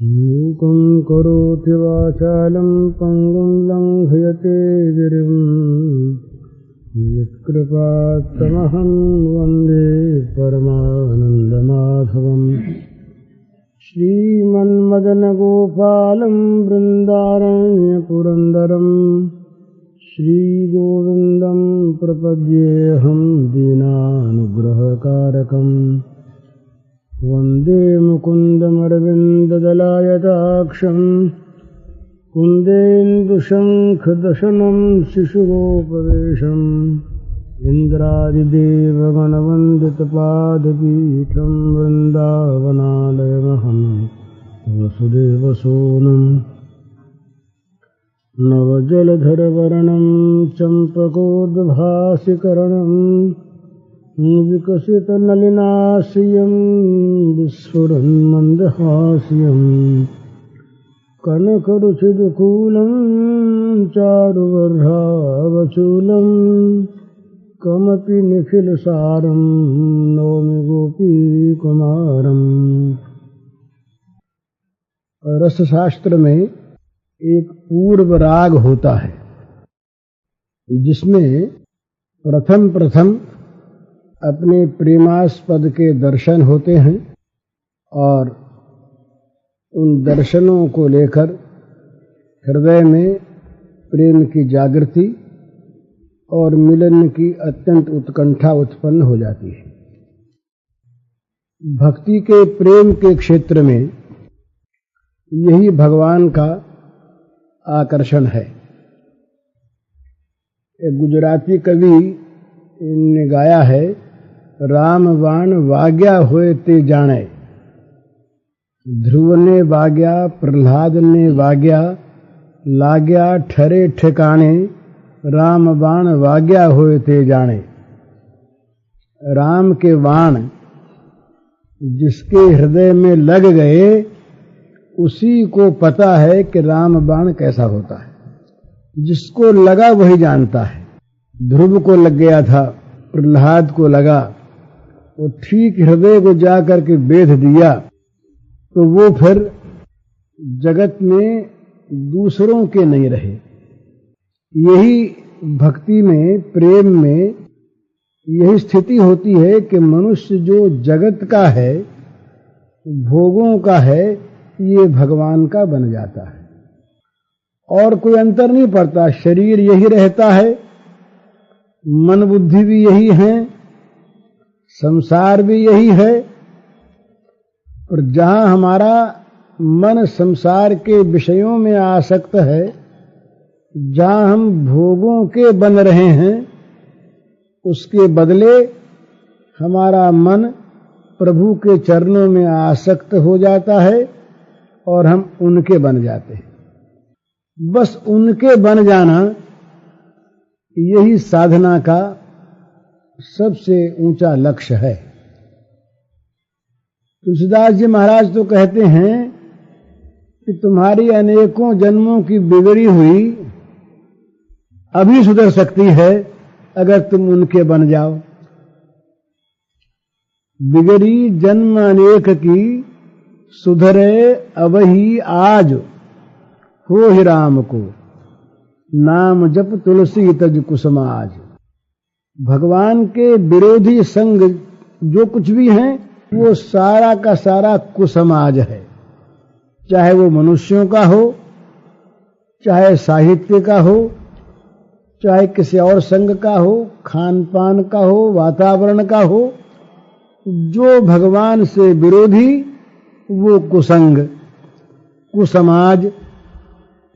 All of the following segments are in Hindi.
मूकं करोति वाचालं पङ्गुं लङ्घयते गिरिं यत्कृपात्तमहं वन्दे परमानन्दमाधवम्। श्रीमन्मदनगोपालं बृन्दारण्यपुरन्दरं श्रीगोविन्दं प्रपद्येऽहं दीनानुग्रहकारकम्। वन्दे मुकुन्दमरविन्ददलायताक्षं कुन्देन्दुशङ्खदशनं शिशुरोपवेशम् इन्द्रादिदेवगणवन्दितपादपीठं वृन्दावनालयमहं वसुदेवसूनुम्। नवजलधरवर्णं चम्पकोद्भासिकरणं विकसितनलिनाश्रियं विस्फुरन्मन्दहास्यं कनकरुचिदुकूलं चारुवर्धावचूलं कमपि निखिलसारं नौमि गोपीकुमारम्। रसशास्त्र में एक पूर्व राग होता है जिसमें प्रथम अपने प्रेमास्पद के दर्शन होते हैं और उन दर्शनों को लेकर हृदय में प्रेम की जागृति और मिलन की अत्यंत उत्कंठा उत्पन्न हो जाती है। भक्ति के प्रेम के क्षेत्र में यही भगवान का आकर्षण है। एक गुजराती कवि ने गाया है, राम वाण वाग्या होए ते जाने, ध्रुव ने वाग्या प्रहलाद ने वाग्या, लाग्या ठरे ठिकाने, राम बाण वाग्या होए ते जाने। राम के बाण जिसके हृदय में लग गए उसी को पता है कि राम बाण कैसा होता है। जिसको लगा वही जानता है। ध्रुव को लग गया था, प्रहलाद को लगा, वो ठीक हृदय को जाकर के बेध दिया तो वो फिर जगत में दूसरों के नहीं रहे। यही भक्ति में, प्रेम में यही स्थिति होती है कि मनुष्य जो जगत का है, भोगों का है, ये भगवान का बन जाता है और कोई अंतर नहीं पड़ता। शरीर यही रहता है, मन बुद्धि भी यही है, संसार भी यही है। और जहां हमारा मन संसार के विषयों में आसक्त है, जहां हम भोगों के बन रहे हैं, उसके बदले हमारा मन प्रभु के चरणों में आसक्त हो जाता है और हम उनके बन जाते हैं। बस उनके बन जाना यही साधना का सबसे ऊंचा लक्ष्य है। तुलसीदास जी महाराज तो कहते हैं कि तुम्हारी अनेकों जन्मों की बिगड़ी हुई अभी सुधर सकती है अगर तुम उनके बन जाओ। बिगड़ी जन्म अनेक की सुधरे अबही आज, हो ही राम को नाम जप तुलसी तज कुसुमाज। भगवान के विरोधी संग जो कुछ भी हैं वो सारा का सारा कुसमाज है। चाहे वो मनुष्यों का हो, चाहे साहित्य का हो, चाहे किसी और संग का हो, खान पान का हो, वातावरण का हो, जो भगवान से विरोधी वो कुसंग, कुसमाज।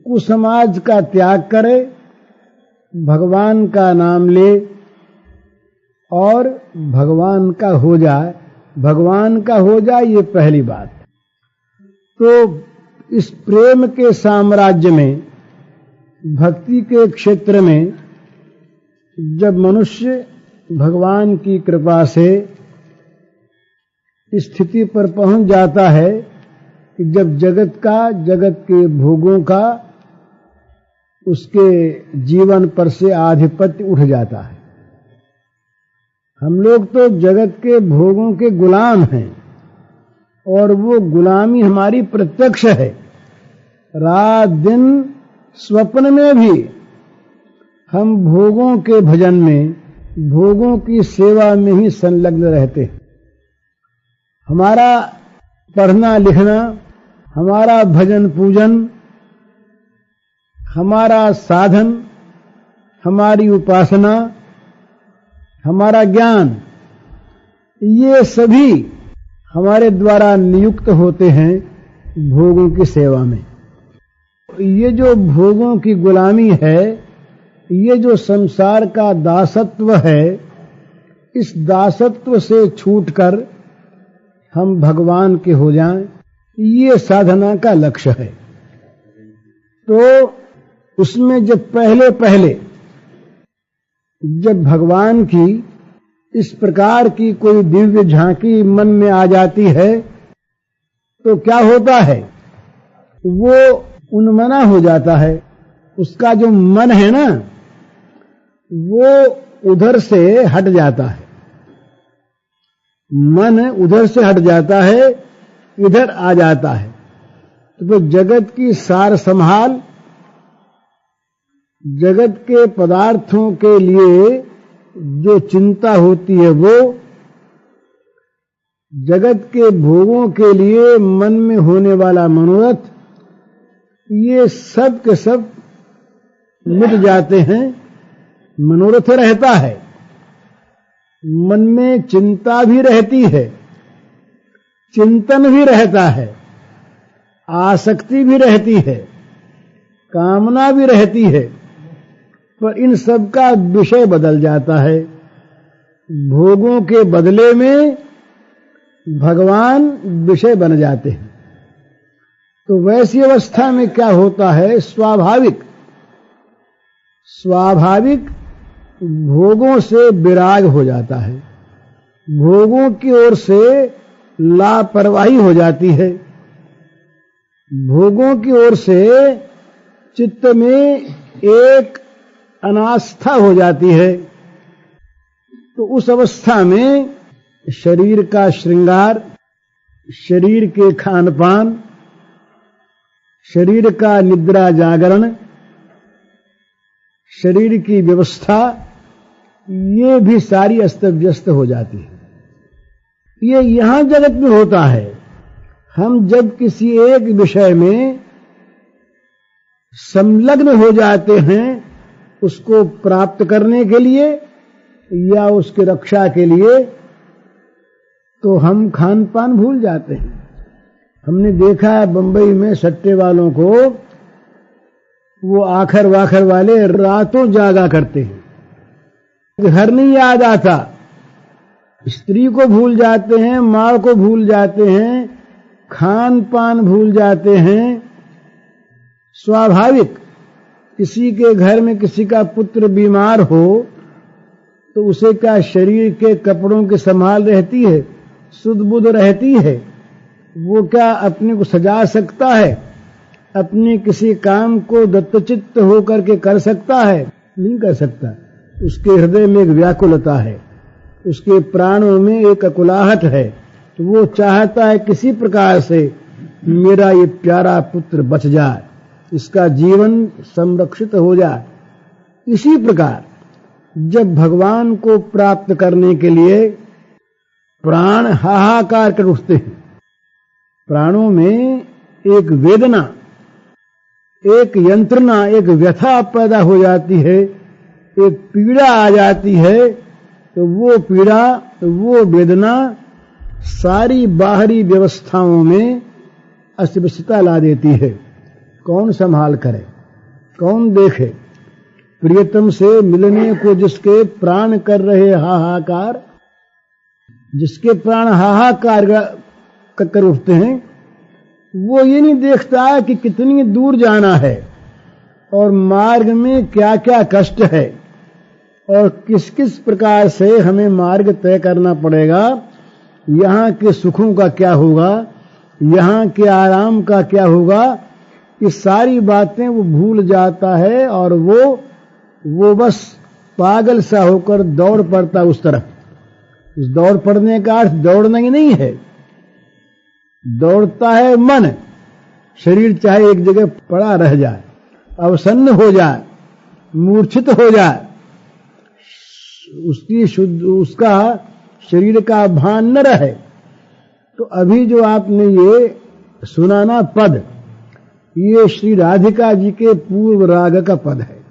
कुसमाज का त्याग करे, भगवान का नाम ले और भगवान का हो जाए। भगवान का हो जाए ये पहली बात। तो इस प्रेम के साम्राज्य में, भक्ति के क्षेत्र में जब मनुष्य भगवान की कृपा से स्थिति पर पहुंच जाता है कि जब जगत के भोगों का उसके जीवन पर से आधिपत्य उठ जाता है। हम लोग तो जगत के भोगों के गुलाम हैं। और वो गुलामी हमारी प्रत्यक्ष है। रात दिन स्वप्न में भी हम भोगों के भजन में, भोगों की सेवा में ही संलग्न रहते हैं। हमारा पढ़ना लिखना, हमारा भजन पूजन, हमारा साधन, हमारी उपासना, हमारा ज्ञान, ये सभी हमारे द्वारा नियुक्त होते हैं भोगों की सेवा में। ये जो भोगों की गुलामी है, ये जो संसार का दासत्व है, इस दासत्व से छूटकर हम भगवान के हो जाएं, ये साधना का लक्ष्य है। तो उसमें जब पहले जब भगवान की इस प्रकार की कोई दिव्य झांकी मन में आ जाती है तो क्या होता है, वो उन्मना हो जाता है। उसका जो मन है ना, वो उधर से हट जाता है। मन उधर से हट जाता है, इधर आ जाता है। तो जगत की सार संभाल, जगत के पदार्थों के लिए जो चिंता होती है, वो जगत के भोगों के लिए मन में होने वाला मनोरथ, ये सब के सब मिट जाते हैं। मनोरथ रहता है, मन में चिंता भी रहती है, चिंतन भी रहता है, आसक्ति भी रहती है, कामना भी रहती है, पर इन सब का विषय बदल जाता है। भोगों के बदले में भगवान विषय बन जाते हैं। तो वैसी अवस्था में क्या होता है, स्वाभाविक भोगों से विराग हो जाता है, भोगों की ओर से लापरवाही हो जाती है, भोगों की ओर से चित्त में एक अनास्था हो जाती है। तो उस अवस्था में शरीर का श्रृंगार, शरीर के खान पान, शरीर का निद्रा जागरण, शरीर की व्यवस्था, ये भी सारी अस्त व्यस्त हो जाती है। ये यहां जगत में होता है। हम जब किसी एक विषय में संलग्न हो जाते हैं, उसको प्राप्त करने के लिए या उसकी रक्षा के लिए, तो हम खान पान भूल जाते हैं। हमने देखा है बंबई में सट्टे वालों को, वो आखर वाखर वाले रातों जागा करते हैं, घर नहीं याद आता, स्त्री को भूल जाते हैं, मां को भूल जाते हैं, खान पान भूल जाते हैं। स्वाभाविक किसी के घर में किसी का पुत्र बीमार हो तो उसे क्या शरीर के कपड़ों की संभाल रहती है, सुध बुध रहती है? वो क्या अपने को सजा सकता है? अपने किसी काम को दत्तचित्त होकर के कर सकता है? नहीं कर सकता। उसके हृदय में एक व्याकुलता है, उसके प्राणों में एक अकुलाहट है। तो वो चाहता है किसी प्रकार से मेरा ये प्यारा पुत्र बच जाए, इसका जीवन संरक्षित हो जाए। इसी प्रकार जब भगवान को प्राप्त करने के लिए प्राण हाहाकार कर उठते हैं, प्राणों में एक वेदना, एक यंत्रणा, एक व्यथा पैदा हो जाती है, एक पीड़ा आ जाती है, तो वो पीड़ा, वो वेदना सारी बाहरी व्यवस्थाओं में अस्वस्थता ला देती है। कौन संभाल करे, कौन देखे? प्रियतम से मिलने को जिसके प्राण कर रहे हाहाकार, जिसके प्राण हाहाकार कर उठते हैं, वो ये नहीं देखता कि कितनी दूर जाना है और मार्ग में क्या क्या कष्ट है और किस किस प्रकार से हमें मार्ग तय करना पड़ेगा, यहाँ के सुखों का क्या होगा, यहाँ के आराम का क्या होगा। ये सारी बातें वो भूल जाता है और वो बस पागल सा होकर दौड़ पड़ता उस तरफ। इस दौड़ पड़ने का अर्थ दौड़ना ही नहीं है, दौड़ता है मन, शरीर चाहे एक जगह पड़ा रह जाए, अवसन्न हो जाए, मूर्छित हो जाए, उसका शरीर का भान न रहे। तो अभी जो आपने ये सुना ना पद, ये श्री राधिका जी के पूर्व राग का पद है।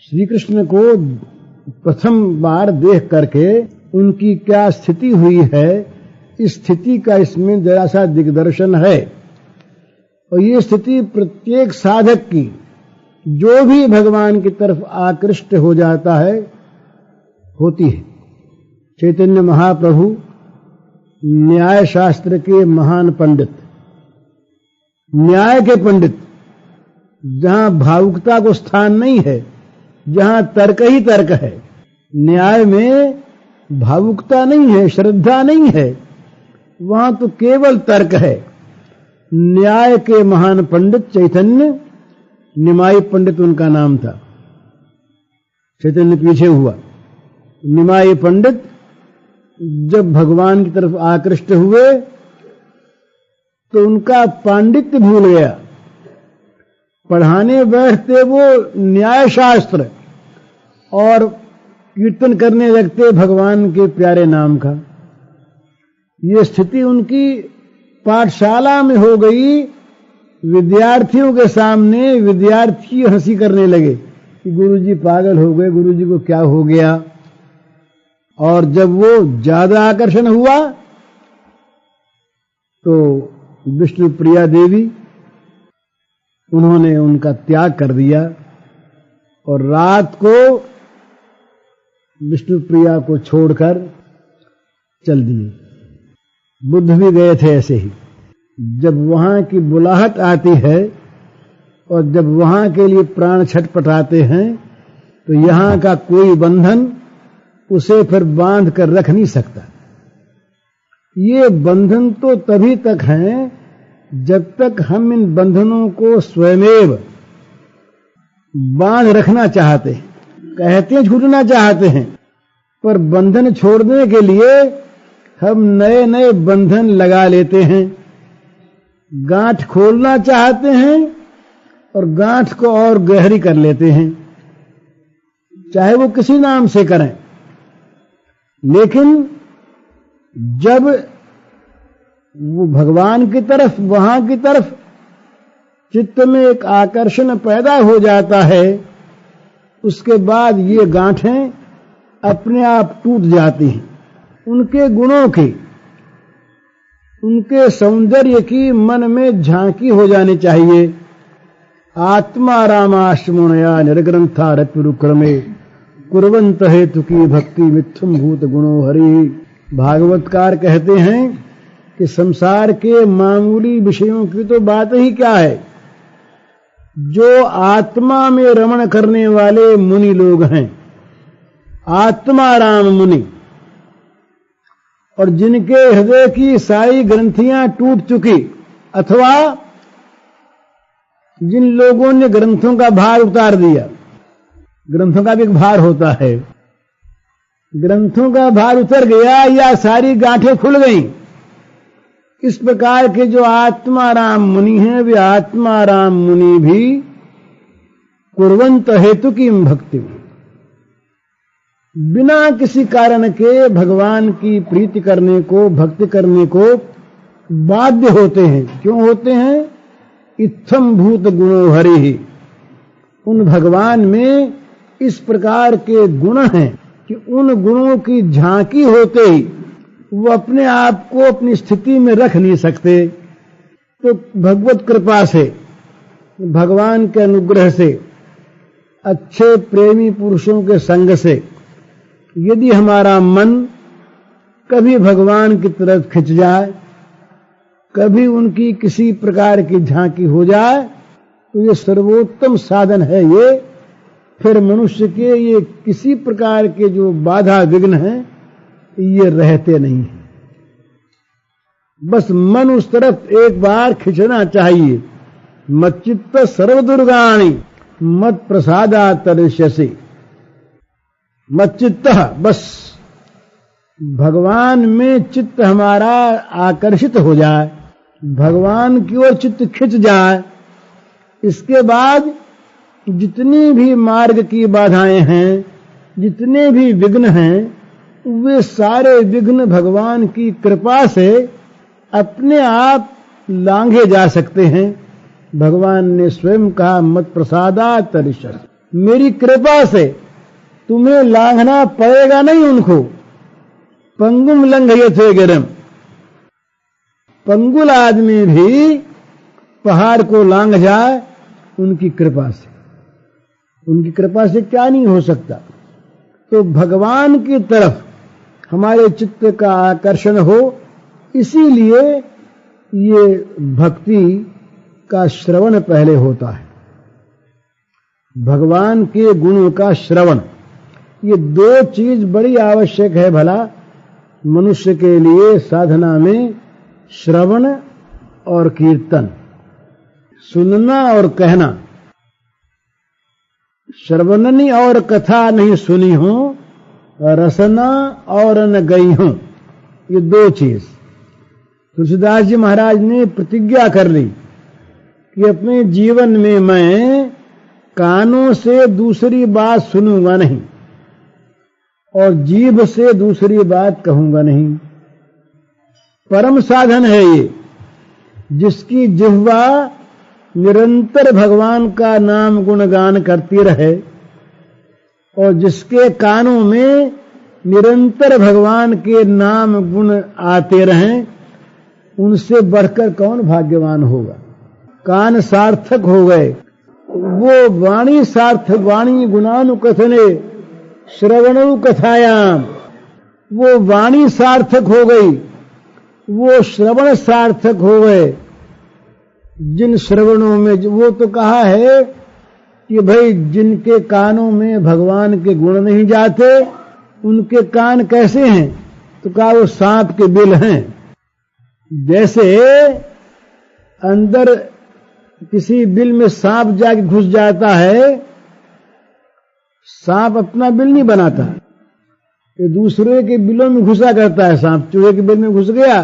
श्री कृष्ण को प्रथम बार देख करके उनकी क्या स्थिति हुई है, इस स्थिति का इसमें जरा सा दिग्दर्शन है। और ये स्थिति प्रत्येक साधक की, जो भी भगवान की तरफ आकृष्ट हो जाता है, होती है। चैतन्य महाप्रभु न्याय शास्त्र के महान पंडित, न्याय के पंडित, जहां भावुकता को स्थान नहीं है, जहां तर्क ही तर्क है। न्याय में भावुकता नहीं है, श्रद्धा नहीं है, वहां तो केवल तर्क है। न्याय के महान पंडित चैतन्य, निमाई पंडित उनका नाम था। चैतन्य पीछे हुआ, निमाई पंडित जब भगवान की तरफ आकृष्ट हुए तो उनका पांडित्य भूल गया। पढ़ाने बैठते वो न्याय शास्त्र और कीर्तन करने लगते भगवान के प्यारे नाम का। ये स्थिति उनकी पाठशाला में हो गई। विद्यार्थियों के सामने विद्यार्थी हंसी करने लगे कि गुरुजी पागल हो गए, गुरुजी को क्या हो गया। और जब वो ज्यादा आकर्षण हुआ तो विष्णु प्रिया देवी, उन्होंने उनका त्याग कर दिया और रात को विष्णु प्रिया को छोड़कर चल दिए। बुद्ध भी गए थे ऐसे ही। जब वहां की बुलाहट आती है और जब वहां के लिए प्राण छटपटाते हैं तो यहां का कोई बंधन उसे फिर बांध कर रख नहीं सकता। ये बंधन तो तभी तक हैं जब तक हम इन बंधनों को स्वयमेव बांध रखना चाहते हैं। कहते हैं छूटना चाहते हैं, पर बंधन छोड़ने के लिए हम नए नए बंधन लगा लेते हैं। गांठ खोलना चाहते हैं और गांठ को और गहरी कर लेते हैं, चाहे वो किसी नाम से करें। लेकिन जब वो भगवान की तरफ, वहां की तरफ चित्त में एक आकर्षण पैदा हो जाता है, उसके बाद ये गांठें अपने आप टूट जाती हैं। उनके गुणों की, उनके सौंदर्य की मन में झांकी हो जानी चाहिए। आत्मा रामाश्रमणया निर्ग्रंथारपिरुक्रमे कुर्वंत हेतु की भक्ति मिथुम भूत गुणो हरि। भागवतकार कहते हैं कि संसार के मामूली विषयों की तो बात ही क्या है, जो आत्मा में रमण करने वाले मुनि लोग हैं, आत्माराम मुनि, और जिनके हृदय की सारी ग्रंथियां टूट चुकी, अथवा जिन लोगों ने ग्रंथों का भार उतार दिया। ग्रंथों का भी एक भार होता है, ग्रंथों का भार उतर गया या सारी गांठें खुल गईं। इस प्रकार के जो आत्माराम मुनि हैं, वे आत्माराम मुनि भी कुर्वंत हेतु की भक्ति, बिना किसी कारण के भगवान की प्रीति करने को, भक्ति करने को बाध्य होते हैं। क्यों होते हैं? इत्थम भूत गुणो हरि। उन भगवान में इस प्रकार के गुण हैं कि उन गुणों की झांकी होते ही वो अपने आप को अपनी स्थिति में रख नहीं सकते। तो भगवत कृपा से, भगवान के अनुग्रह से, अच्छे प्रेमी पुरुषों के संग से यदि हमारा मन कभी भगवान की तरफ खिंच जाए, कभी उनकी किसी प्रकार की झांकी हो जाए, तो ये सर्वोत्तम साधन है। ये फिर मनुष्य के ये किसी प्रकार के जो बाधा विघ्न हैं, ये रहते नहीं। बस मन उस तरफ एक बार खिंचना चाहिए। मच्चित्त सर्वदुर्गाणि मत प्रसादा तरिष्यसि। मच्चित्त, बस भगवान में चित्त हमारा आकर्षित हो जाए, भगवान की ओर चित्त खिंच जाए, इसके बाद जितनी भी मार्ग की बाधाएं हैं, जितने भी विघ्न हैं, वे सारे विघ्न भगवान की कृपा से अपने आप लांघे जा सकते हैं। भगवान ने स्वयं कहा, मत प्रसादात् तरिष्यसि, मेरी कृपा से तुम्हें लांघना पड़ेगा नहीं उनको। पंगुम लंघयते गिरम, पंगुल आदमी भी पहाड़ को लांघ जाए उनकी कृपा से। उनकी कृपा से क्या नहीं हो सकता। तो भगवान की तरफ हमारे चित्त का आकर्षण हो, इसीलिए ये भक्ति का श्रवण पहले होता है, भगवान के गुणों का श्रवण। ये दो चीज बड़ी आवश्यक है भला मनुष्य के लिए साधना में, श्रवण और कीर्तन, सुनना और कहना। श्रवणनी और कथा नहीं सुनी हो, रसना और न गई हो, ये दो चीज। तुलसीदास जी महाराज ने प्रतिज्ञा कर ली कि अपने जीवन में मैं कानों से दूसरी बात सुनूंगा नहीं और जीभ से दूसरी बात कहूंगा नहीं। परम साधन है ये, जिसकी जिह्वा निरंतर भगवान का नाम गुणगान करती रहे और जिसके कानों में निरंतर भगवान के नाम गुण आते रहें, उनसे बढ़कर कौन भाग्यवान होगा। कान सार्थक हो गए, वो वाणी सार्थक, वाणी गुणानुकथने श्रवणु कथायाम, वो वाणी सार्थक हो गई, वो श्रवण सार्थक हो गए। जिन श्रवणों में, वो तो कहा है कि भाई जिनके कानों में भगवान के गुण नहीं जाते उनके कान कैसे हैं, तो कहा वो सांप के बिल हैं। जैसे अंदर किसी बिल में सांप जाके घुस जाता है, सांप अपना बिल नहीं बनाता, ये दूसरे के बिलों में घुसा करता है। सांप चूहे के बिल में घुस गया,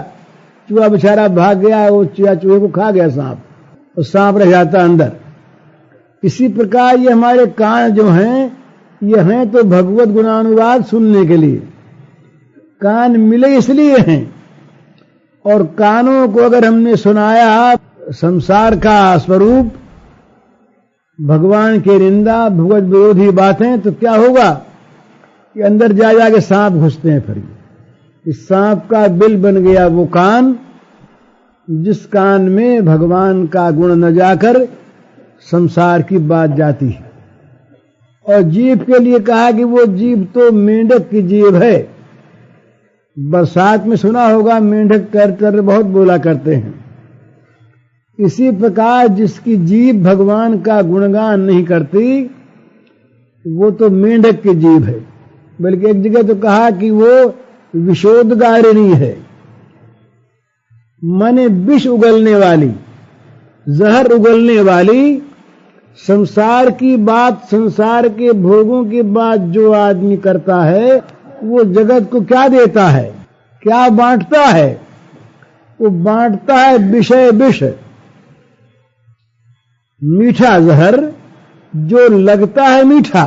चूहा बेचारा भाग गया, वो चूहे को खा गया सांप, और सांप रह जाता अंदर। इसी प्रकार ये हमारे कान जो हैं, ये हैं तो भगवत गुणानुवाद सुनने के लिए, कान मिले इसलिए हैं। और कानों को अगर हमने सुनाया संसार का स्वरूप, भगवान की निंदा, भगवत विरोधी बातें, तो क्या होगा कि अंदर जा जाके सांप घुसते हैं। फिर इस सांप का बिल बन गया वो कान, जिस कान में भगवान का गुण न जाकर संसार की बात जाती है। और जीभ के लिए कहा कि वो जीभ तो मेंढक की जीभ है। बरसात में सुना होगा मेंढक कर बहुत बोला करते हैं। इसी प्रकार जिसकी जीभ भगवान का गुणगान नहीं करती, वो तो मेंढक की जीभ है। बल्कि एक जगह तो कहा कि वो विशोदगारिणी है, माने विष उगलने वाली, जहर उगलने वाली। संसार की बात, संसार के भोगों की बात जो आदमी करता है, वो जगत को क्या देता है, क्या बांटता है? वो बांटता है विषय विष, मीठा जहर जो लगता है मीठा।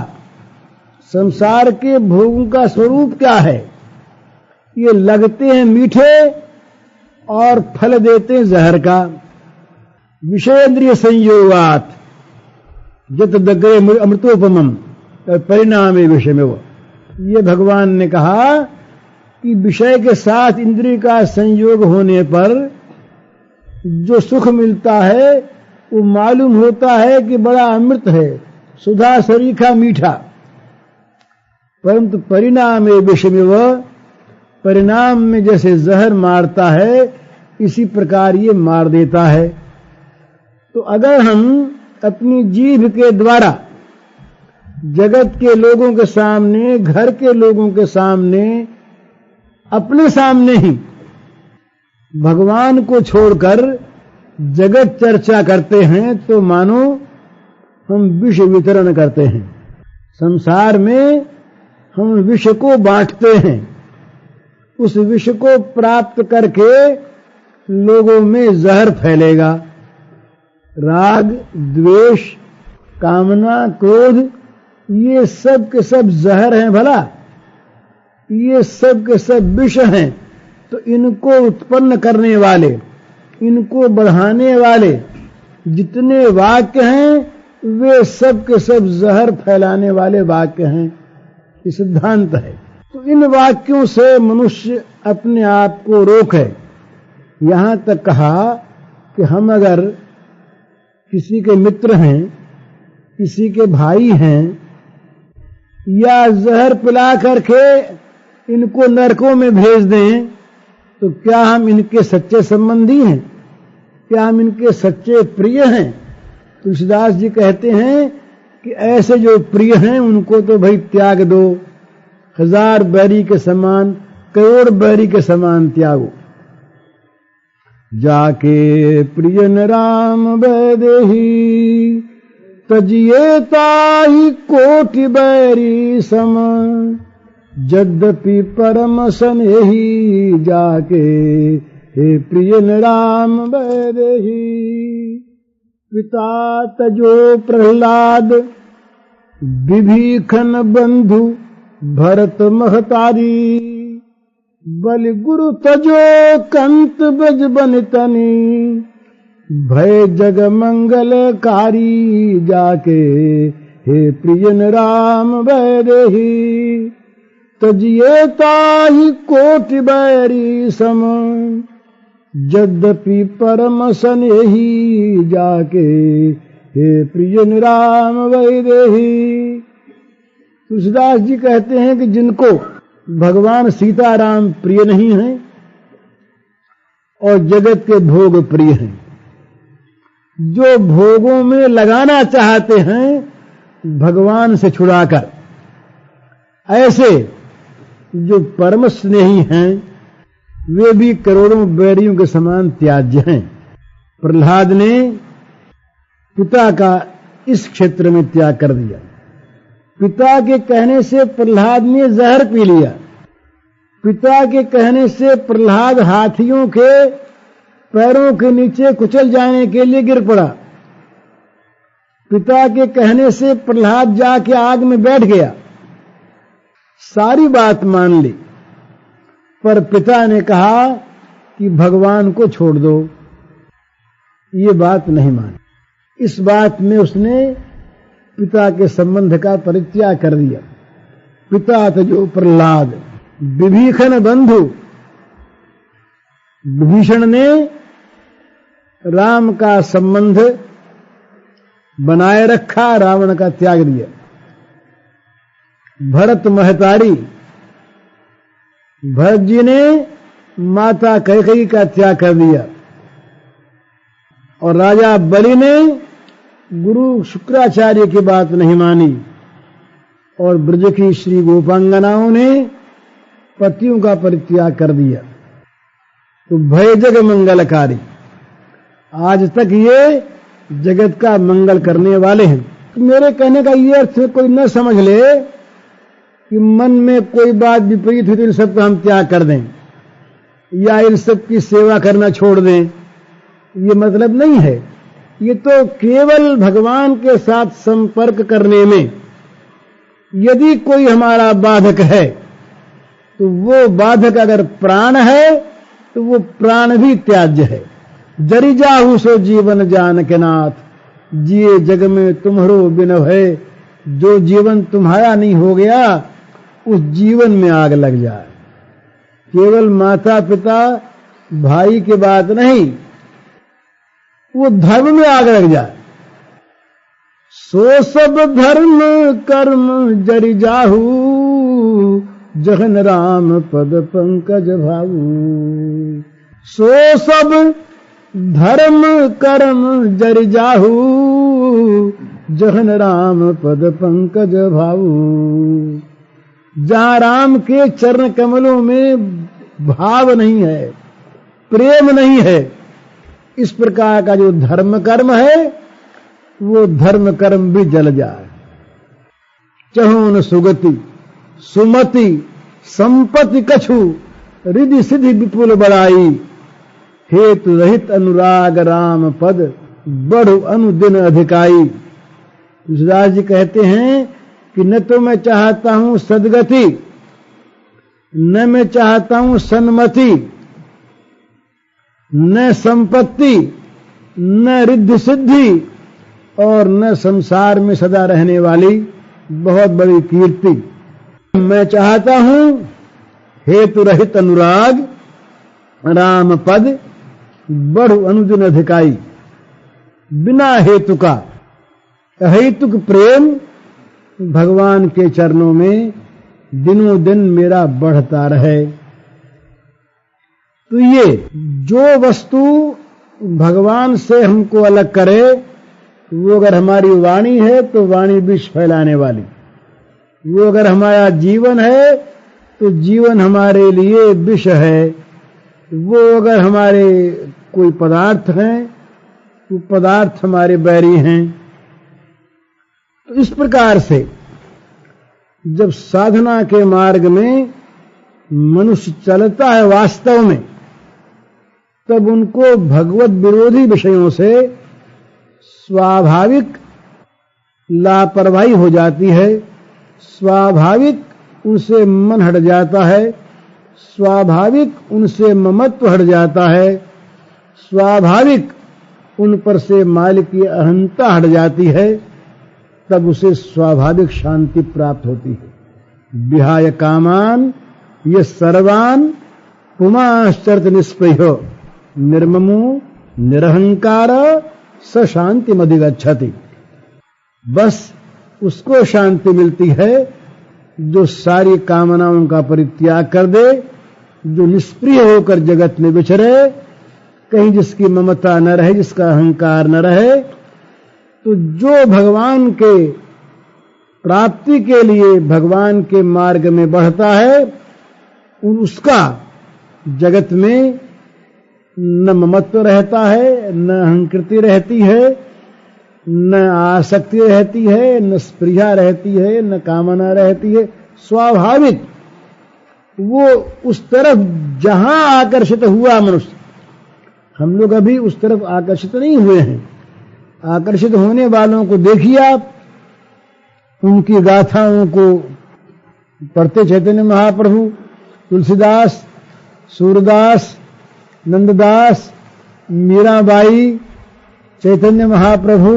संसार के भोगों का स्वरूप क्या है? ये लगते हैं मीठे और फल देते हैं जहर का। विषयेंद्रिय संयोगात जत दग्रे अमृतोपमम परिणाम विषय में, वो ये भगवान ने कहा कि विषय के साथ इंद्रिय का संयोग होने पर जो सुख मिलता है वो मालूम होता है कि बड़ा अमृत है, सुधा सरीखा मीठा। परंतु परिणाम विषय में, वह परिणाम में जैसे जहर मारता है, इसी प्रकार ये मार देता है। तो अगर हम अपनी जीभ के द्वारा जगत के लोगों के सामने, घर के लोगों के सामने, अपने सामने ही भगवान को छोड़कर जगत चर्चा करते हैं, तो मानो हम विष वितरण करते हैं। संसार में हम विष को बांटते हैं। उस विष को प्राप्त करके लोगों में जहर फैलेगा। राग, द्वेष, कामना, क्रोध, ये सब के सब जहर हैं भला, ये सब के सब विष हैं। तो इनको उत्पन्न करने वाले, इनको बढ़ाने वाले जितने वाक्य हैं वे सब के सब जहर फैलाने वाले वाक्य हैं। ये सिद्धांत है। तो इन वाक्यों से मनुष्य अपने आप को रोके। यहां तक कहा कि हम अगर किसी के मित्र हैं, किसी के भाई हैं, या जहर पिला करके इनको नरकों में भेज दें, तो क्या हम इनके सच्चे संबंधी हैं? क्या हम इनके सच्चे प्रिय हैं? तुलसीदास जी कहते हैं कि ऐसे जो प्रिय हैं उनको तो भाई त्याग दो, 1000 बैरी के समान, करोड़ बैरी के समान त्यागो। जाके प्रियन राम वैदेही, तजिए ताहि कोटि बैरी सम, यद्यपि परम सनेही, जाके हे प्रियन राम वैदेही। पिता तजो प्रहलाद, विभीषण बंधु भरत महतारी, बलि गुरु तजो कंत बज बनितनी, भय जग मंगलकारी, जाके हे प्रियन राम वैदेही। तजिए ताहि कोटि बैरी सम, यद्यपि परम सनेही, जाके हे प्रियन राम वैदेही। तुलसीदास जी कहते हैं कि जिनको भगवान सीताराम प्रिय नहीं हैं और जगत के भोग प्रिय हैं, जो भोगों में लगाना चाहते हैं भगवान से छुड़ाकर, ऐसे जो परम स्नेही हैं वे भी करोड़ों बैरियों के समान त्याज्य हैं। प्रहलाद ने पिता का इस क्षेत्र में त्याग कर दिया। पिता के कहने से प्रहलाद ने जहर पी लिया। पिता के कहने से प्रहलाद हाथियों के पैरों के नीचे कुचल जाने के लिए गिर पड़ा। पिता के कहने से प्रहलाद जाके आग में बैठ गया। सारी बात मान ली, पर पिता ने कहा कि भगवान को छोड़ दो। ये बात नहीं मानी। इस बात में उसने पिता के संबंध का परित्याग कर दिया। पिता तो जो प्रहलाद, विभीषण बंधु, विभीषण ने राम का संबंध बनाए रखा, रावण का त्याग दिया। भरत महतारी, भरत जी ने माता कैकेयी का त्याग कर दिया, और राजा बलि ने गुरु शुक्राचार्य की बात नहीं मानी, और ब्रज की श्री गोपांगनाओं ने पतियों का परित्याग कर दिया। तो भय जग मंगलकारी, आज तक ये जगत का मंगल करने वाले हैं। तो मेरे कहने का ये अर्थ कोई न समझ ले कि मन में कोई बात विपरीत हुई तो इन सबका हम त्याग कर दें या इन सब की सेवा करना छोड़ दें, ये मतलब नहीं है। ये तो केवल भगवान के साथ संपर्क करने में यदि कोई हमारा बाधक है तो वो बाधक अगर प्राण है तो वो प्राण भी त्याज्य है। जरि जाहु सो जीवन जान के नाथ, जिए जग में तुम्हारो बिन है। जो जीवन तुम्हारा नहीं हो गया उस जीवन में आग लग जाए। केवल माता पिता भाई की बात नहीं, वो धर्म में आग लग जाए। सो सब धर्म कर्म जरि जाहू, जहन राम पद पंकज भाऊ। सो सब धर्म कर्म जरि जाहू, जहन राम पद पंकज भाऊ। जहां राम के चरण कमलों में भाव नहीं है, प्रेम नहीं है, इस प्रकार का जो धर्म कर्म है वो धर्म कर्म भी जल जाए। चहुन सुगति सुमति संपत्ति कछु, रिधि सिद्धि विपुल बड़ाई, हेतु रहित अनुराग राम पद बढ़ अनुदिन अधिकाई। तुलसीदास जी कहते हैं कि न तो मैं चाहता हूं सदगति, न मैं चाहता हूं सन्मति, न संपत्ति, न रिद्धि सिद्धि, और न संसार में सदा रहने वाली बहुत बड़ी कीर्ति। मैं चाहता हूं हेतु रहित अनुराग राम पद बढ़ अनुदिन अधिकाई। बिना हेतु का अहेतुक प्रेम भगवान के चरणों में दिनों दिन मेरा बढ़ता रहे। तो ये जो वस्तु भगवान से हमको अलग करे, वो अगर हमारी वाणी है तो वाणी विष फैलाने वाली, वो अगर हमारा जीवन है तो जीवन हमारे लिए विष है, वो अगर हमारे कोई पदार्थ हैं तो पदार्थ हमारे बैरी हैं। तो इस प्रकार से जब साधना के मार्ग में मनुष्य चलता है वास्तव में, तब उनको भगवत विरोधी विषयों से स्वाभाविक लापरवाही हो जाती है, स्वाभाविक उनसे मन हट जाता है, स्वाभाविक उनसे ममत्व हट जाता है, स्वाभाविक उन पर से मालिक की अहंता हट जाती है। तब उसे स्वाभाविक शांति प्राप्त होती है। विहाय कामान ये सर्वान पुमाश्चर्त निष्प्रयो निर्ममो निरहंकार स शांति मधिगच्छति। बस उसको शांति मिलती है जो सारी कामनाओं का परित्याग कर दे, जो निष्प्रिय होकर जगत में विचरे, कहीं जिसकी ममता न रहे, जिसका अहंकार न रहे। तो जो भगवान के प्राप्ति के लिए भगवान के मार्ग में बढ़ता है, उसका जगत में न ममत्व रहता है, न अहंकृति रहती है, न आसक्ति रहती है, न स्पृहा रहती है, न कामना रहती है। स्वाभाविक वो उस तरफ जहां आकर्षित हुआ मनुष्य, हम लोग अभी उस तरफ आकर्षित नहीं हुए हैं। आकर्षित होने वालों को देखिए आप, उनकी गाथाओं को पढ़ते चैतन्य महाप्रभु, तुलसीदास, सूरदास, नंददास, मीराबाई, चैतन्य महाप्रभु,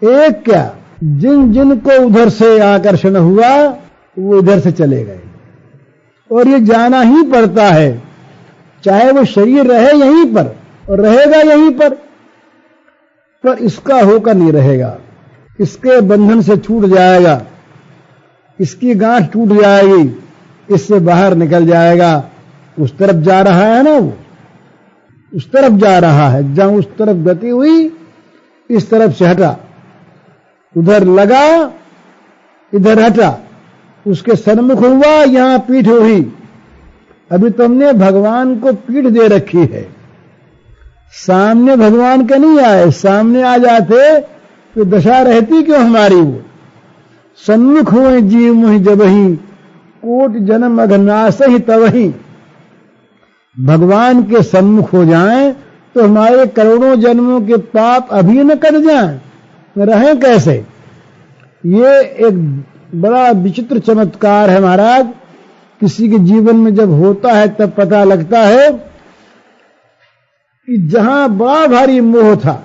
एक क्या जिन जिन को उधर से आकर्षण हुआ वो इधर से चले गए। और ये जाना ही पड़ता है, चाहे वो शरीर रहे यहीं पर और रहेगा यहीं पर इसका होकर नहीं रहेगा, इसके बंधन से छूट जाएगा, इसकी गांठ टूट जाएगी, इससे बाहर निकल जाएगा। उस तरफ जा रहा है ना, वो उस तरफ जा रहा है। जहां उस तरफ गति हुई, इस तरफ से हटा, उधर लगा, इधर हटा, उसके सन्मुख हुआ, यहां पीठ हुई। अभी तुमने भगवान को पीठ दे रखी है, सामने भगवान के नहीं आए। सामने आ जाते तो दशा रहती क्यों हमारी। वो सन्मुख हुए जीव मुहि जबहि, कोट जन्म अघनाश ही तबहि। भगवान के सम्मुख हो जाएं तो हमारे करोड़ों जन्मों के पाप अभी न कट जाएं, रहें कैसे। ये एक बड़ा विचित्र चमत्कार है महाराज। किसी के जीवन में जब होता है तब पता लगता है कि जहां बड़ा भारी मोह था,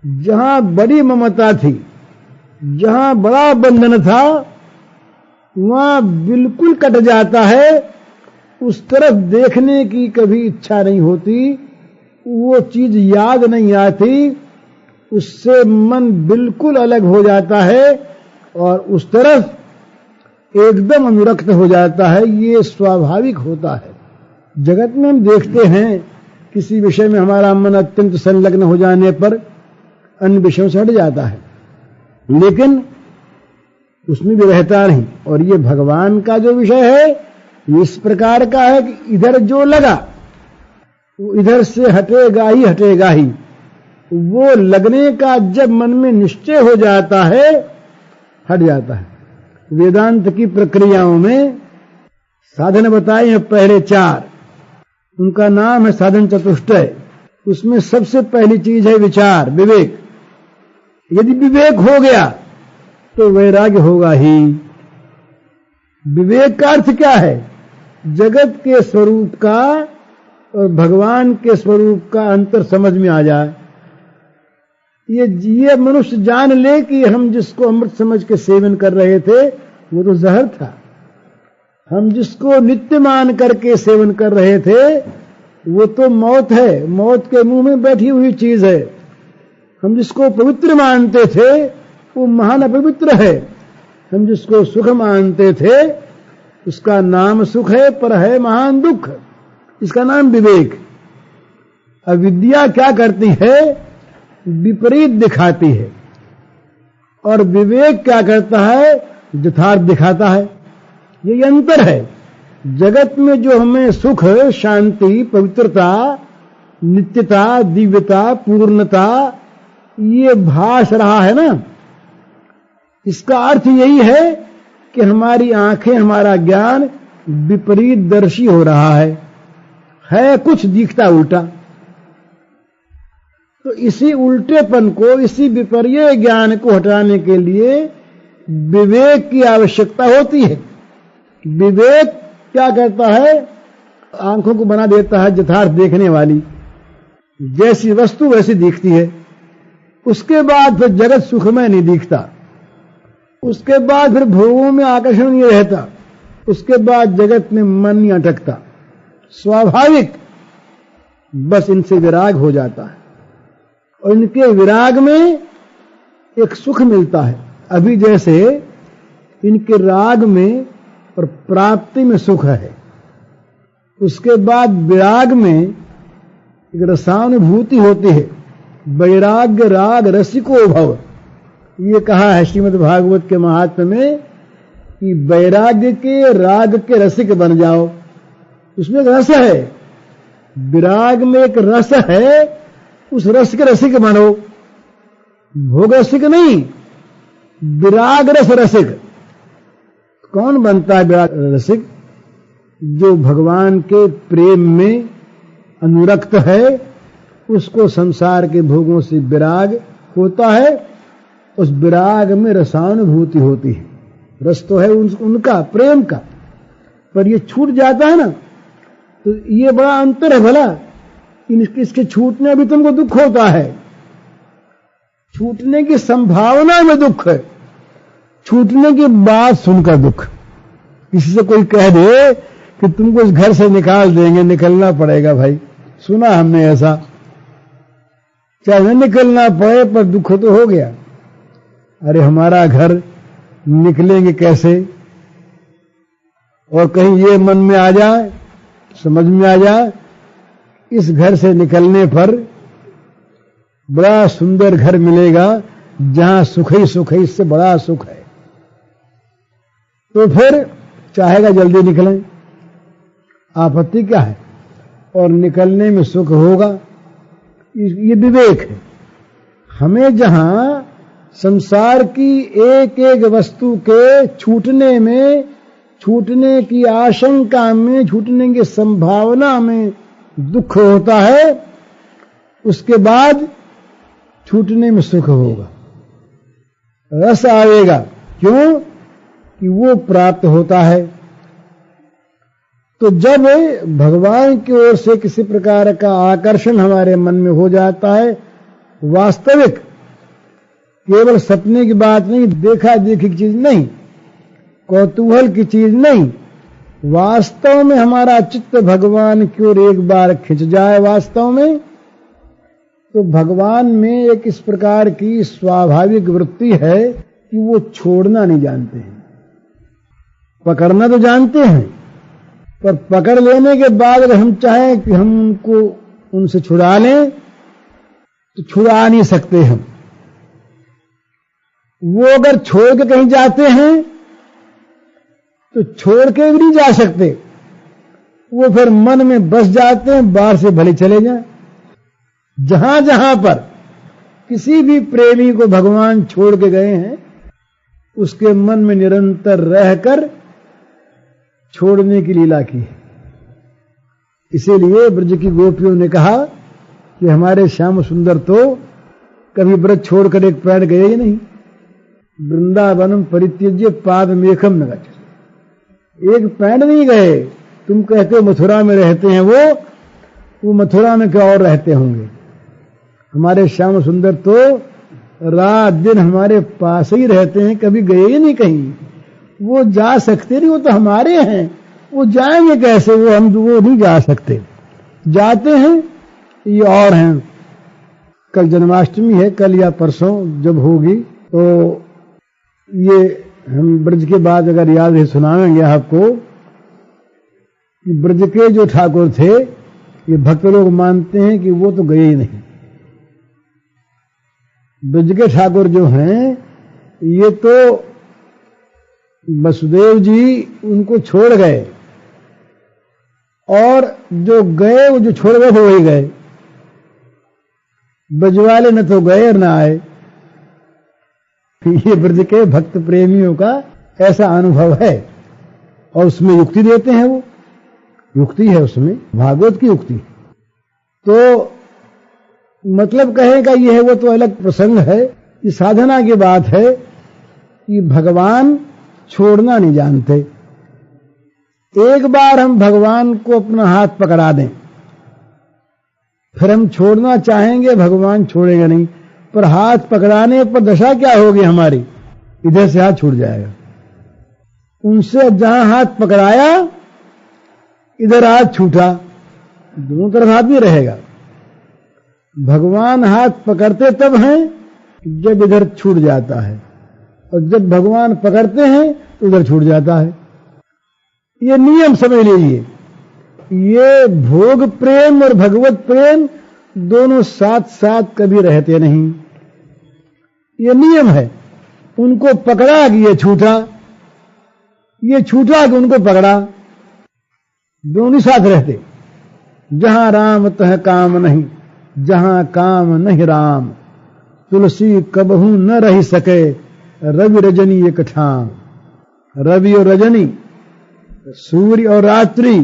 जहां बड़ी ममता थी, जहां बड़ा बंधन था, वहां बिल्कुल कट जाता है। उस तरफ देखने की कभी इच्छा नहीं होती, वो चीज याद नहीं आती, उससे मन बिल्कुल अलग हो जाता है और उस तरफ एकदम अनुरक्त हो जाता है। ये स्वाभाविक होता है। जगत में हम देखते हैं किसी विषय में हमारा मन अत्यंत संलग्न हो जाने पर अन्य विषयों से हट जाता है, लेकिन उसमें भी रहता नहीं। और ये भगवान का जो विषय है इस प्रकार का है कि इधर जो लगा वो इधर से हटेगा ही हटेगा ही। वो लगने का जब मन में निश्चय हो जाता है, हट जाता है। वेदांत की प्रक्रियाओं में साधन बताए हैं पहले 4, उनका नाम है साधन चतुष्टय। उसमें सबसे पहली चीज है विचार, विवेक। यदि विवेक हो गया तो वैराग्य होगा ही। विवेक का अर्थ क्या है? जगत के स्वरूप का और भगवान के स्वरूप का अंतर समझ में आ जाए। ये मनुष्य जान ले कि हम जिसको अमृत समझ के सेवन कर रहे थे वो तो जहर था, हम जिसको नित्य मान करके सेवन कर रहे थे वो तो मौत है, मौत के मुंह में बैठी हुई चीज है। हम जिसको पवित्र मानते थे वो महान अपवित्र है। हम जिसको सुख मानते थे उसका नाम सुख है पर है महान दुख। इसका नाम विवेक। अविद्या क्या करती है? विपरीत दिखाती है, और विवेक क्या करता है? यथार्थ दिखाता है। ये अंतर है। जगत में जो हमें सुख, शांति, पवित्रता, नित्यता, दिव्यता, पूर्णता ये भास रहा है ना, इसका अर्थ यही है कि हमारी आंखें, हमारा ज्ञान विपरीत दर्शी हो रहा है कुछ दिखता उल्टा। तो इसी उल्टेपन को, इसी विपर्य ज्ञान को हटाने के लिए विवेक की आवश्यकता होती है। विवेक क्या करता है? आंखों को बना देता है यथार्थ देखने वाली, जैसी वस्तु वैसी दिखती है। उसके बाद फिर जगत सुखमय नहीं दिखता, उसके बाद फिर भोगों में आकर्षण नहीं रहता, उसके बाद जगत में मन नहीं अटकता, स्वाभाविक बस इनसे विराग हो जाता है। और इनके विराग में एक सुख मिलता है। अभी जैसे इनके राग में और प्राप्ति में सुख है, उसके बाद विराग में एक रसानुभूति होती है। वैराग्य राग रसिको भव, ये कहा है श्रीमद् भागवत के महात्म्य में कि वैराग्य के, राग के रसिक बन जाओ। उसमें एक रस है, विराग में एक रस है, उस रस के रसिक बनो। भोग रसिक नहीं, विराग रस रसिक। कौन बनता है विराग रसिक? जो भगवान के प्रेम में अनुरक्त है, उसको संसार के भोगों से विराग होता है, उस विराग में रसानुभूति होती है। रस तो है उनका प्रेम का, पर ये छूट जाता है ना, तो ये बड़ा अंतर है। भला इसके छूटने भी तुमको दुख होता है, छूटने की संभावना में दुख है, छूटने की बात सुनकर दुख। किसी से कोई कह दे कि तुमको इस घर से निकाल देंगे, निकलना पड़ेगा भाई, सुना हमने ऐसा, चाहे न निकलना पड़े पर दुख तो हो गया। अरे हमारा घर, निकलेंगे कैसे? और कहीं ये मन में आ जाए, समझ में आ जाए, इस घर से निकलने पर बड़ा सुंदर घर मिलेगा जहां सुख ही सुख है, इससे बड़ा सुख है, तो फिर चाहेगा जल्दी निकलें। आपत्ति क्या है? और निकलने में सुख होगा। ये विवेक है। हमें जहां संसार की एक एक वस्तु के छूटने में, छूटने की आशंका में, छूटने की संभावना में दुख होता है, उसके बाद छूटने में सुख होगा, रस आएगा। क्यों? कि वो प्राप्त होता है। तो जब भगवान की ओर से किसी प्रकार का आकर्षण हमारे मन में हो जाता है, वास्तविक, केवल सपने की बात नहीं, देखा देखी की चीज नहीं, कौतूहल की चीज नहीं, वास्तव में हमारा चित्त भगवान की ओर एक बार खिंच जाए वास्तव में, तो भगवान में एक इस प्रकार की स्वाभाविक वृत्ति है कि वो छोड़ना नहीं जानते हैं। पकड़ना तो जानते हैं, पर पकड़ लेने के बाद अगर हम चाहें कि हम उनको उनसे छुड़ा लें तो छुड़ा नहीं सकते हम। वो अगर छोड़ के कहीं जाते हैं तो छोड़ के भी नहीं जा सकते, वो फिर मन में बस जाते हैं, बाहर से भले चले जाएं। जहां जहां पर किसी भी प्रेमी को भगवान छोड़ के गए हैं, उसके मन में निरंतर रहकर छोड़ने की लीला की है। इसीलिए ब्रज की गोपियों ने कहा कि हमारे श्याम सुंदर तो कभी ब्रज छोड़कर एक पैर गए ही नहीं। वृंदावनम परित्यज्य पादमेकम न गच्छति, एक पैर नहीं गए। तुम कहते हो मथुरा में रहते हैं, वो मथुरा में क्या और रहते होंगे। हमारे श्याम सुंदर तो रात दिन हमारे पास ही रहते हैं, कभी गए ही नहीं कहीं। वो जा सकते नहीं, वो तो हमारे हैं, वो जाएंगे कैसे, वो नहीं जा सकते। जाते हैं ये और हैं। कल जन्माष्टमी है, कल या परसों जब होगी तो ये हम ब्रज के बाद अगर याद है सुनाएंगे आपको कि ब्रज के जो ठाकुर थे, ये भक्त लोग मानते हैं कि वो तो गए ही नहीं। ब्रज के ठाकुर जो हैं ये तो वसुदेव जी उनको छोड़ गए, और जो गए वो जो छोड़ गए वो वही गए। ब्रज वाले न तो गए और न आए। ये ब्रज के भक्त प्रेमियों का ऐसा अनुभव है, और उसमें युक्ति देते हैं। वो युक्ति है उसमें, भागवत की युक्ति। तो मतलब कहेगा ये है, वो तो अलग प्रसंग है। ये साधना की बात है कि भगवान छोड़ना नहीं जानते। एक बार हम भगवान को अपना हाथ पकड़ा दें, फिर हम छोड़ना चाहेंगे, भगवान छोड़ेगा नहीं। पर हाथ पकड़ाने पर दशा क्या होगी हमारी, इधर से हाथ छूट जाएगा। उनसे जहां हाथ पकड़ाया इधर हाथ छूटा, दोनों तरफ हाथ नहीं रहेगा। भगवान हाथ पकड़ते तब हैं जब इधर छूट जाता है, और जब भगवान पकड़ते हैं तो उधर छूट जाता है। ये नियम समझ लीजिए। ये भोग प्रेम और भगवत प्रेम दोनों साथ साथ कभी रहते नहीं। ये नियम है। उनको पकड़ा कि ये छूटा कि उनको पकड़ा, दोनों साथ रहते। जहां राम तह काम नहीं, जहां काम नहीं राम, तुलसी कबहू न रह सके, रवि रजनी एक ठाम। रवि और रजनी, सूर्य और रात्रि,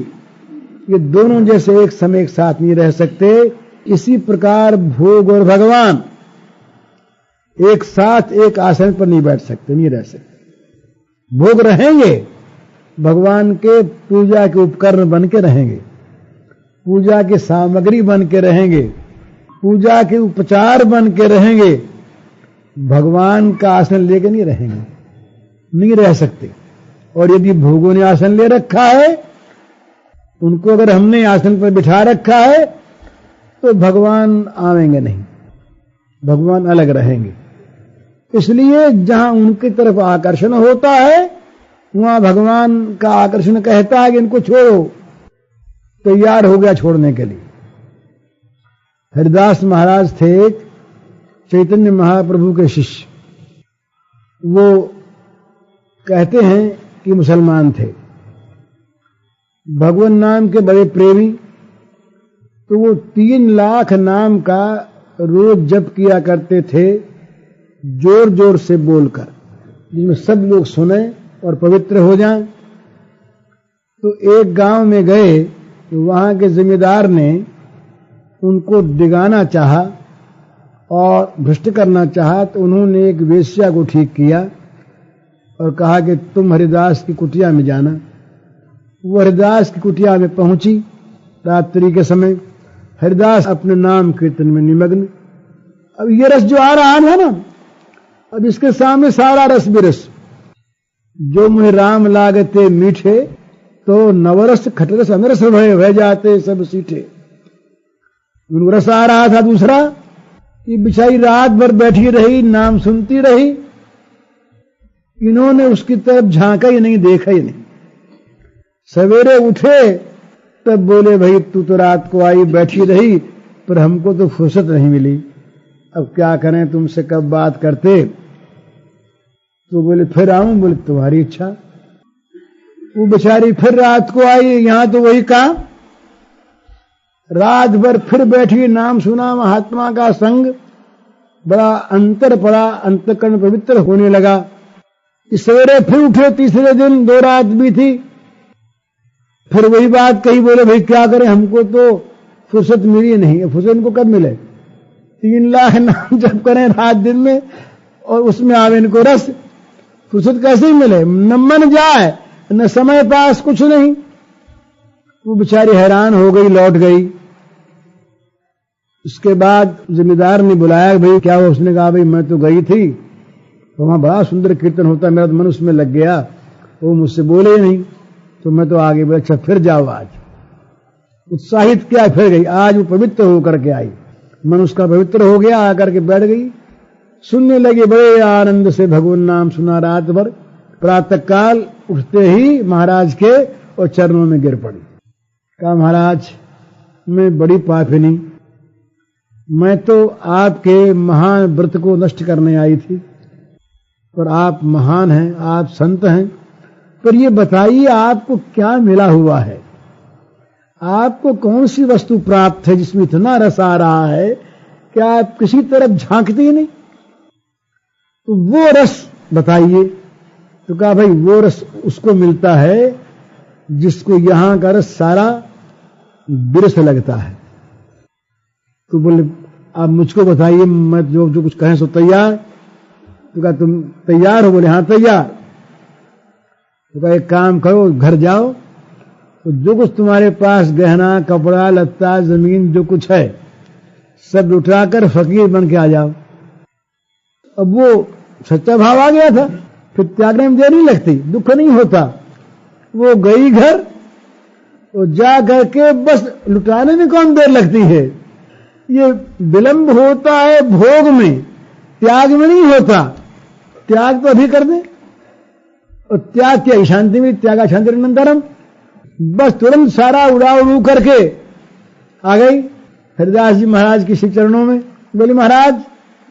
ये दोनों जैसे एक समय एक साथ नहीं रह सकते। इसी प्रकार भोग और भगवान एक साथ एक आसन पर नहीं बैठ सकते, नहीं रह सकते। भोग रहेंगे, भगवान के पूजा के उपकरण बन के रहेंगे, पूजा की सामग्री बन के रहेंगे, पूजा के उपचार बन के रहेंगे। भगवान का आसन लेके नहीं रहेंगे, नहीं रह सकते। और यदि भोगों ने आसन ले रखा है, उनको अगर हमने आसन पर बिठा रखा है, तो भगवान आवेंगे नहीं, भगवान अलग रहेंगे। इसलिए जहां उनकी तरफ आकर्षण होता है, वहां भगवान का आकर्षण कहता है कि इनको छोड़ो, तैयार हो गया छोड़ने के लिए। हरिदास महाराज थे एक चैतन्य महाप्रभु के शिष्य। वो कहते हैं कि मुसलमान थे, भगवान नाम के बड़े प्रेमी। तो वो 3 लाख नाम का रोज जप किया करते थे, जोर जोर से बोलकर, जिसमें सब लोग सुने और पवित्र हो जाएं। तो एक गांव में गए, वहां के जमींदार ने उनको दिगाना चाहा और भ्रष्ट करना चाहा। तो उन्होंने एक वेश्या को ठीक किया और कहा कि तुम हरिदास की कुटिया में जाना। वो हरिदास की कुटिया में पहुंची रात्रि के समय। हरिदास अपने नाम कीर्तन में निमग्न। अब ये रस जो आ रहा है ना, अब इसके सामने सारा रस बिरस। जो मुझे राम लागते मीठे, तो नवरस खटरस अनरस भय जाते सब सीठे। उनको रस आ रहा था दूसरा। ये बिचारी रात भर बैठी रही, नाम सुनती रही। इन्होंने उसकी तरफ झांका ही नहीं, देखा ही नहीं। सवेरे उठे तब बोले, भाई तू तो रात को आई बैठी रही, पर हमको तो फुर्सत नहीं मिली, अब क्या करें, तुमसे कब बात करते। तो बोले फिर आऊं। बोले तुम्हारी इच्छा। वो बेचारी फिर रात को आई, यहां तो वही काम। रात भर फिर बैठी, नाम सुना, महात्मा का संग, बड़ा अंतर पड़ा, अंतकरण पवित्र होने लगा। इस सवेरे फिर उठे, तीसरे दिन 2 रात भी थी। फिर वही बात कही, बोले भाई क्या करें, हमको तो फुर्सत मिली नहीं। फुर्सत इनको कब मिले? 3 लाख नाम जप करें रात दिन में और उसमें आवे इनको रस, फुर्सत कैसे ही मिले? न मन जाए न समय पास, कुछ नहीं। वो बेचारी हैरान हो गई, लौट गई। उसके बाद जिम्मेदार ने बुलाया, भाई क्या हुआ? उसने कहा भाई मैं तो गई थी तो वहां बड़ा सुंदर कीर्तन होता, मेरा तो मन उसमें लग गया, वो मुझसे बोले नहीं तो मैं तो आगे बोला। अच्छा फिर जाओ। आज उत्साहित किया, फिर गई। आज वो पवित्र होकर के आई, मन उसका पवित्र हो गया, आकर के बैठ गई, सुनने लगे। बड़े आनंद से भगवान नाम सुना रात भर। प्रातः काल उठते ही महाराज के और चरणों में गिर पड़ी। कहा महाराज मैं बड़ी पापिनी, मैं तो आपके महान व्रत को नष्ट करने आई थी, पर आप महान हैं, आप संत हैं, पर ये बताइए आपको क्या मिला हुआ है? आपको कौन सी वस्तु प्राप्त है जिसमें इतना रस आ रहा है कि आप किसी तरफ झांकते ही नहीं? तो वो रस बताइए। तो कहा भाई वो रस उसको मिलता है जिसको यहां का रस सारा विरस लगता है। तो बोले आप मुझको बताइए, मैं जो कुछ कहें सो तैयार। तो कहा तुम तैयार हो? बोले हाँ तैयार। तो कहा एक काम करो, घर जाओ तो जो कुछ तुम्हारे पास गहना कपड़ा लत्ता जमीन जो कुछ है सब लुटाकर फकीर बन के आ जाओ। अब वो सच्चा भाव आ गया था, फिर त्यागने में देर नहीं लगती, दुख नहीं होता। वो गई घर तो जा करके बस लुटाने में कौन देर लगती है? ये विलंब होता है भोग में, त्याग में नहीं होता। त्याग तो अभी कर दे, और त्याग की शांति में, त्यागा शांति अनंतरम, बस तुरंत सारा उड़ा उड़ू करके आ गई हरिदास जी महाराज की श्री चरणों में। बोले महाराज,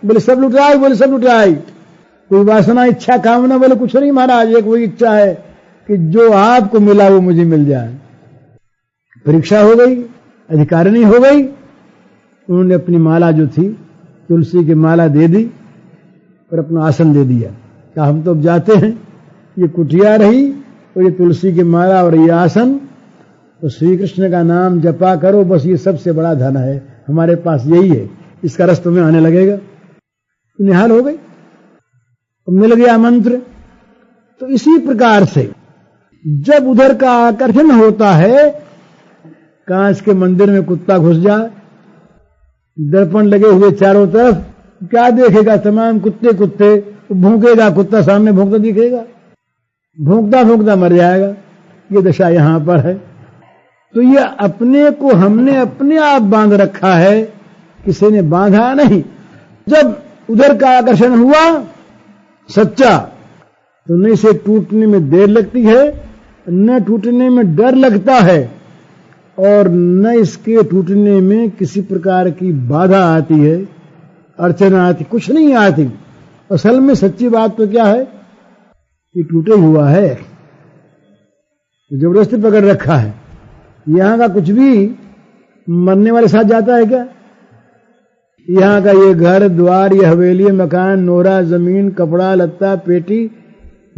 बोले सब लुटाई? बोले सब लुटाई। कोई वासना इच्छा कामना? बोले कुछ नहीं महाराज, एक वही इच्छा है कि जो आपको मिला वो मुझे मिल जाए। परीक्षा हो गई, अधिकारिणी हो गई। उन्होंने अपनी माला जो थी तुलसी की माला दे दी और अपना आसन दे दिया। क्या हम तो अब जाते हैं, ये कुटिया रही और ये तुलसी की माला और ये आसन, तो श्री कृष्ण का नाम जपा करो, बस ये सबसे बड़ा धन है हमारे पास, यही है, इसका रस तुम्हें आने लगेगा। तो निहाल हो गई, मिल गया मंत्र। तो इसी प्रकार से जब उधर का आकर्षण होता है, कांच के मंदिर में कुत्ता घुस जाए, दर्पण लगे हुए चारों तरफ, क्या देखेगा? तमाम कुत्ते कुत्ते, भूखेगा कुत्ता, सामने भूखता दिखेगा, भूखता भूखता मर जाएगा। ये दशा यहां पर है। तो ये अपने को हमने अपने आप बांध रखा है, किसी ने बांधा नहीं। जब उधर का आकर्षण हुआ सच्चा, तो न इसे टूटने में देर लगती है, न टूटने में डर लगता है, और न इसके टूटने में किसी प्रकार की बाधा आती है, अर्चना आती, कुछ नहीं आती। असल में सच्ची बात तो क्या है कि टूटे हुआ है, जबरदस्ती पकड़ रखा है। यहां का कुछ भी मरने वाले साथ जाता है क्या? यहां का ये घर द्वार, ये हवेली, मकान, नोरा, जमीन, कपड़ा लत्ता, पेटी,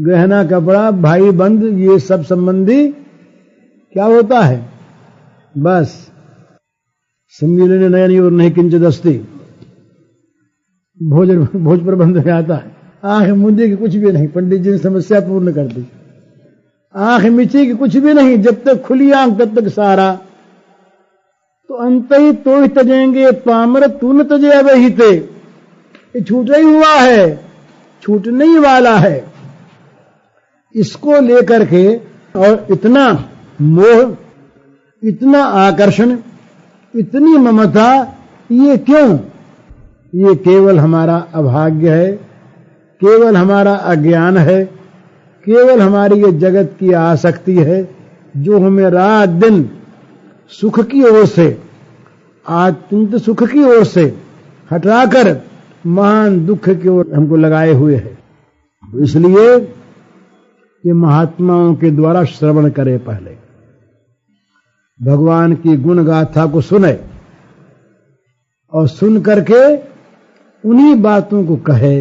गहना कपड़ा, भाई बंद, ये सब संबंधी क्या होता है? बस सम्मिलन नयनी और नहीं किंचित अस्ति, भोज प्रबंध में आता है। आंख मूंदी की कुछ भी नहीं, पंडित जी ने समस्या पूर्ण कर दी। आंख मिची की कुछ भी नहीं, जब तक खुली आंख तब तक सारा। तो अंत ही तो ही तजेंगे पामर, तू न तजे अवही ते। ये छूटा ही हुआ है, छूटने ही वाला है। इसको लेकर के और इतना मोह, इतना आकर्षण, इतनी ममता, ये क्यों? ये केवल हमारा अभाग्य है, केवल हमारा अज्ञान है, केवल हमारी ये जगत की आसक्ति है, जो हमें रात दिन सुख की ओर से, आत्यंत सुख की ओर से हटाकर महान दुख की ओर हमको लगाए हुए है। इसलिए ये महात्माओं के द्वारा श्रवण करें, पहले भगवान की गुण गाथा को सुने और सुन करके उन्हीं बातों को कहे।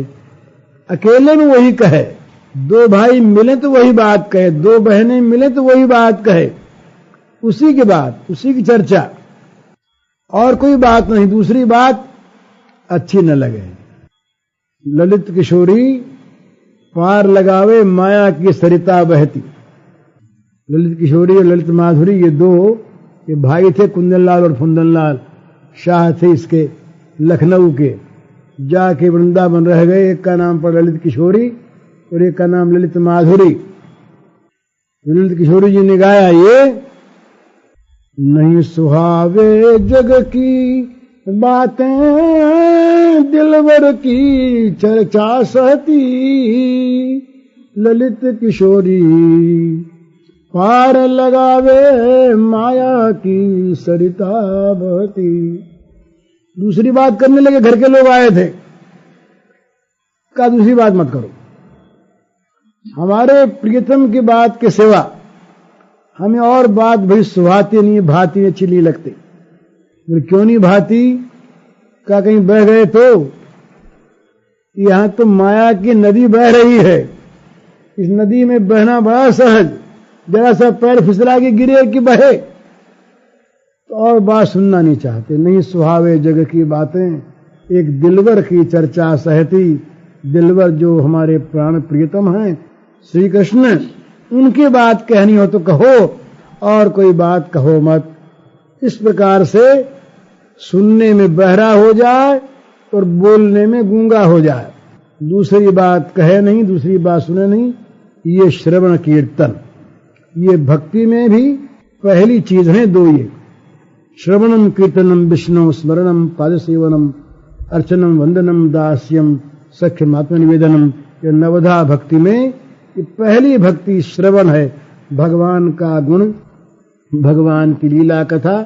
अकेले में वही कहे, दो भाई मिले तो वही बात कहे, दो बहनें मिले तो वही बात कहे, उसी की बात, उसी की चर्चा, और कोई बात नहीं, दूसरी बात अच्छी न लगे। ललित किशोरी पार लगावे माया की सरिता बहती। ललित किशोरी और ललित माधुरी ये भाई थे, कुंदनलाल और फुंदनलाल शाह थे इसके, लखनऊ के। जाके वृंदावन रह गए। एक का नाम पड़ा ललित किशोरी और एक का नाम ललित माधुरी। ललित किशोरी जी ने गाया ये, नहीं सुहावे जग की बातें दिलवर की चर्चा सहती, ललित किशोरी पार लगावे माया की सरिता बहती। दूसरी बात करने लगे, घर के लोग आए थे, कहा दूसरी बात मत करो, हमारे प्रियतम की बात के सिवा हमें और बात भाई सुहाती नहीं, भाती अच्छी नहीं लगती। क्यों नहीं भाती? का कहीं बह गए तो? यहां तो माया की नदी बह रही है, इस नदी में बहना बड़ा सहज, जरा सा पैर फिसला के गिरे कि बहे, तो और बात सुनना नहीं चाहते। नहीं सुहावे जग की बातें, एक दिलवर की चर्चा सहती। दिलवर जो हमारे प्राण प्रियतम हैं श्री कृष्ण, उनकी बात कहनी हो तो कहो और कोई बात कहो मत। इस प्रकार से सुनने में बहरा हो जाए और बोलने में गूंगा हो जाए। दूसरी बात कहे नहीं, दूसरी बात सुने नहीं, ये श्रवण कीर्तन, ये भक्ति में भी पहली चीज है दो। ये श्रवणम कीर्तनम विष्णु स्मरणम पादसेवनम अर्चनम वंदनम दास्यम सख्यम आत्मनिवेदनम, ये नवधा भक्ति में ये पहली भक्ति श्रवण है। भगवान का गुण, भगवान की लीला कथा,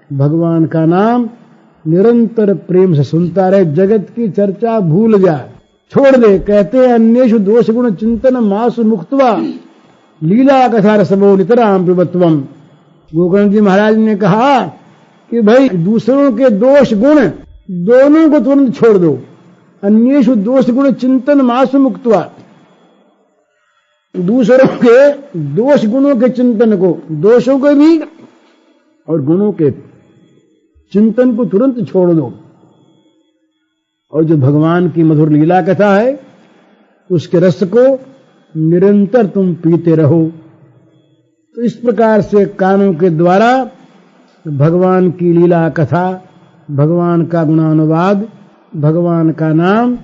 भगवान का नाम निरंतर प्रेम से सुनता रहे, जगत की चर्चा भूल जाए, छोड़ दे। कहते हैं अन्येषु दोष गुण चिंतन मासु मुक्त्वा लीला कथा रसवो नितराम पिबत्वम। गोकर्ण जी महाराज ने कहा कि भाई दूसरों के दोष गुण दोनों को तुरंत छोड़ दो। अन्येषु दोष गुण चिंतन मासु मुक्त्वा, दूसरों के दोष गुणों के चिंतन को, दोषों के भी और गुणों के चिंतन को तुरंत छोड़ दो। और जो भगवान की मधुर लीला कथा है उसके रस को निरंतर तुम पीते रहो। तो इस प्रकार से कानों के द्वारा भगवान की लीला कथा, भगवान का गुणानुवाद, भगवान का नाम,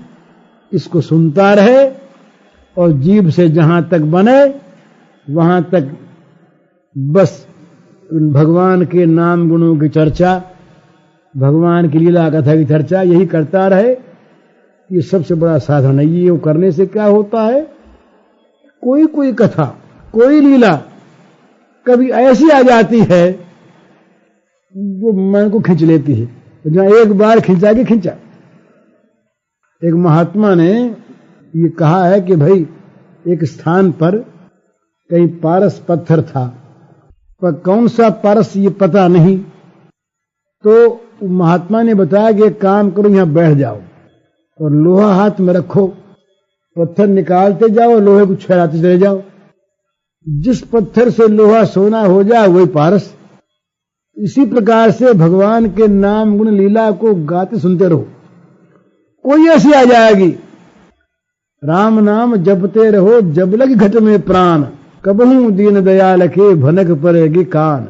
इसको सुनता रहे और जीभ से जहां तक बने वहां तक बस भगवान के नाम गुणों की चर्चा, भगवान की लीला कथा की चर्चा यही करता रहे। ये सबसे बड़ा साधन है। ये करने से क्या होता है, कोई कोई कथा, कोई लीला कभी ऐसी आ जाती है वो मन को खींच लेती है। जहां एक बार खींचा के खींचा। एक महात्मा ने ये कहा है कि भाई एक स्थान पर कहीं पारस पत्थर था, पर कौन सा पारस ये पता नहीं। तो महात्मा ने बताया कि एक काम करो, यहां बैठ जाओ और लोहा हाथ में रखो, पत्थर निकालते जाओ, लोहे को छेड़ाते चले जाओ। जिस पत्थर से लोहा सोना हो जाए वही पारस। इसी प्रकार से भगवान के नाम गुण लीला को गाते सुनते रहो। कोई ऐसी आ जाएगी, राम नाम जपते रहो जब लग घट में प्राण, कबहू दीन दयाल के भनक पड़ेगी कान।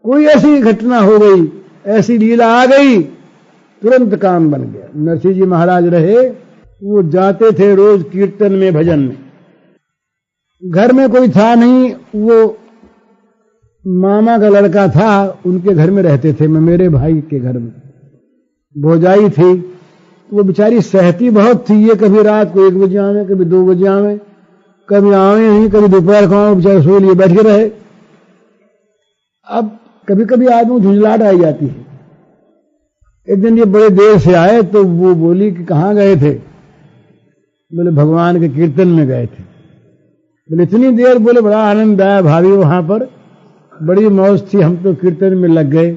कोई ऐसी घटना हो गई, ऐसी लीला आ गई, तुरंत कान बन गया। नरसिंह जी महाराज रहे, वो जाते थे रोज कीर्तन में, भजन में। घर में कोई था नहीं, वो मामा का लड़का था, उनके घर में रहते थे, मैं मेरे भाई के घर में। भौजाई थी, वो बेचारी सहती बहुत थी। ये कभी रात को 1 बजे आवे, कभी 2 बजे आवे, कभी आवे नहीं, कभी दोपहर को आवे, बेचारे सो लिए बैठे रहे। अब कभी कभी आदमी झुंझलाहट आई जाती है। एक दिन ये बड़े देर से आए तो वो बोली कि कहाँ गए थे? बोले भगवान के कीर्तन में गए थे। बोले इतनी देर? बोले बड़ा आनंद आया भाभी, वहां पर बड़ी मौज थी, हम तो कीर्तन में लग गए।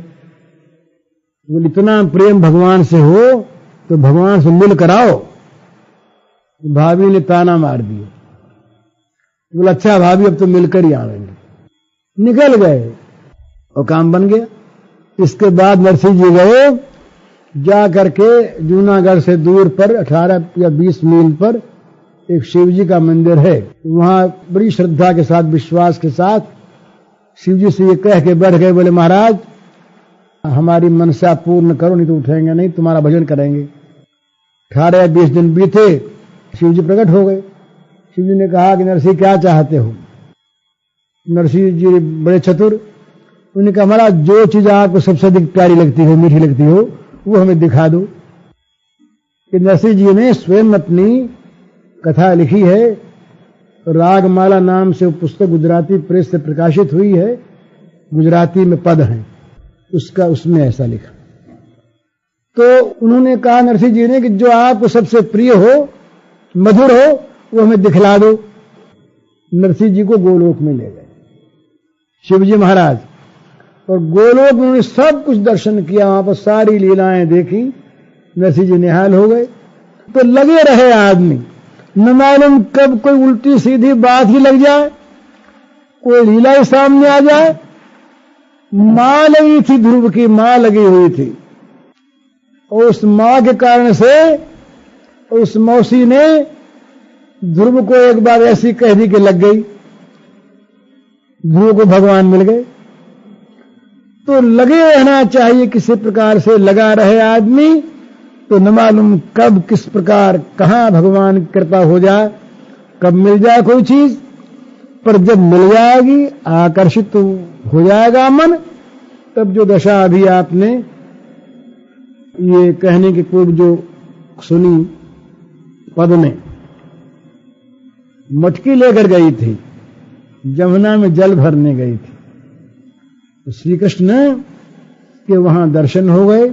बोले इतना प्रेम भगवान से हो तो भगवान से मिल कराओ। भाभी ने ताना मार दिया। बोले अच्छा भाभी, अब तो मिलकर ही आवेंगे। निकल गए। और काम बन गया। इसके बाद नरसिंह जी गए, जा करके जूनागढ़ से दूर पर 18 या 20 मील पर एक शिव जी का मंदिर है। वहां बड़ी श्रद्धा के साथ, विश्वास के साथ शिव जी से ये कह के बैठ गए, बोले महाराज हमारी मनसा पूर्ण करो, नहीं तो उठेंगे नहीं, तुम्हारा भजन करेंगे। 18 या 20 दिन बीते, शिव जी प्रकट हो गए। शिव जी ने कहा कि नरसिंह क्या चाहते हो? नरसिंह जी बड़े चतुर, उन्होंने कहा महाराज जो चीज आपको सबसे अधिक प्यारी लगती हो, मीठी लगती हो, वो हमें दिखा दो। कि नरसिंह जी ने स्वयं अपनी कथा लिखी है, रागमाला नाम से वो पुस्तक गुजराती प्रेस से प्रकाशित हुई है, गुजराती में पद हैं उसका, उसमें ऐसा लिखा। तो उन्होंने कहा नरसिंह जी ने कि जो आपको सबसे प्रिय हो, मधुर हो, वो हमें दिखला दो। नरसिंह जी को गोलोक में ले गए शिवजी महाराज, और गोलोक में उन्होंने सब कुछ दर्शन किया, वहां पर सारी लीलाएं देखी। नरसिंह जी निहाल हो गए। तो लगे रहे आदमी, न मालूम कब कोई उल्टी सीधी बात ही लग जाए, कोई लीला ही सामने आ जाए। मां लगी थी, ध्रुव की मां लगी हुई थी, और उस मां के कारण से उस मौसी ने ध्रुव को एक बार ऐसी कह दी कि लग गई, ध्रुव को भगवान मिल गए। तो लगे रहना चाहिए, किसी प्रकार से लगा रहे आदमी, तो न मालूम कब किस प्रकार कहां भगवान की कृपा हो जाए, कब मिल जाए कोई चीज। पर जब मिल जाएगी, आकर्षित तो हो जाएगा मन। तब जो दशा अभी आपने ये कहने की पूर्व जो सुनी, पद में मटकी लेकर गई थी, जमुना में जल भरने गई थी, तो श्री कृष्ण के वहां दर्शन हो गए।